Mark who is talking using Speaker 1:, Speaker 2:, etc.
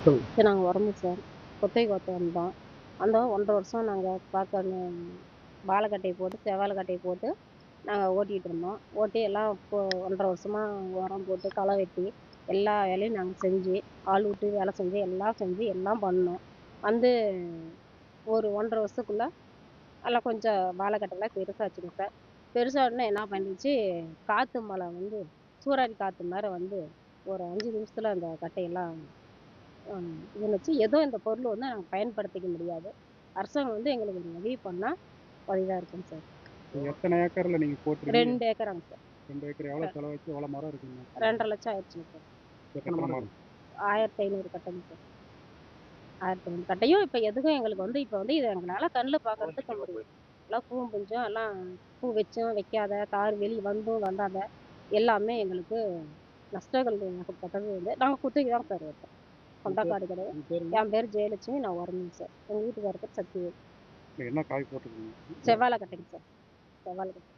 Speaker 1: சொல்லுங்க.
Speaker 2: சரி நாங்கள் வரோங்க சார். குத்தகைக்கு ஒருத்தர் வந்தோம். அந்த 1½ வருஷம் நாங்கள் வாழைக்கட்டைய போட்டு செவ்வாழைக்கட்டைய போட்டு நாங்கள் ஓட்டிகிட்டு இருந்தோம். ஓட்டி எல்லாம் இப்போ 1½ வருஷமா உரம் போட்டு களை வெட்டி எல்லா வேலையும் நாங்கள் செஞ்சு ஆள் விட்டு வேலை செஞ்சு எல்லாம் செஞ்சு எல்லாம் பண்ணோம். வந்து ஒரு 1½ வருஷத்துக்குள்ள எல்லாம் கொஞ்சம் வாழைக்கட்டைலாம் பெருசாச்சுங்க சார். பெருசானோனே என்ன பண்ணிடுச்சு, காற்று மழை வந்து சூறாவளி காற்று மாரி வந்து ஒரு 5 நிமிஷத்துல அந்த கட்டையெல்லாம் இருந்துச்சு. ஏதோ இந்த பொருள் வந்து நாங்க பயன்படுத்திக்க முடியாது. அரசாங்கம் வந்து எங்களுக்கு ஒரு உதவி பண்ணா உதவியா இருக்குங்க சார்.
Speaker 1: நீங்க எத்தனை ஏக்கர்ல நீங்க போட்டிருக்கீங்க?
Speaker 2: 2 ஏக்கராங்க சார்.
Speaker 1: 2 ஏக்கர் எவ்வளோ செலவச்சு எவ்வளோ மரம் இருக்குங்க?
Speaker 2: 2½ லட்சம் ஆயிடுச்சுங்க சார்.
Speaker 1: எத்தனை மரம் இருக்கு?
Speaker 2: 1500 கட்டைங்க சார். 1500 கட்டையும் இப்ப எதுக்கும் எங்களுக்கு வந்து இப்ப வந்து இத எங்களால கண்ல பார்க்கறதுக்கு முடியல. எல்லாம் பூவும் பிஞ்சும் எல்லாம் பூ வச்சும் வைக்காத, தார் வெளிய வந்தும் வந்தாத எல்லாமே எங்களுக்கு நஷ்டங்கள் ஏகப்பட்டது வந்து நாங்க குத்தகைக்கு தான் சார் எடுத்தோம்.
Speaker 1: உங்க
Speaker 2: சொந்த
Speaker 1: பேர்
Speaker 2: காடு கிடையாது.
Speaker 1: உங்க பேருங்க?
Speaker 2: என் பேரு ஜெயலட்சுமி. நான் உரமிங்க சார். எங்க வீட்டுக்காரர் பேர் சக்திவேல்.
Speaker 1: இல்ல என்ன காய் போட்டிருக்கீங்க?
Speaker 2: செவ்வாழை கட்டைங்க சார். செவ்வாழை கட்டை.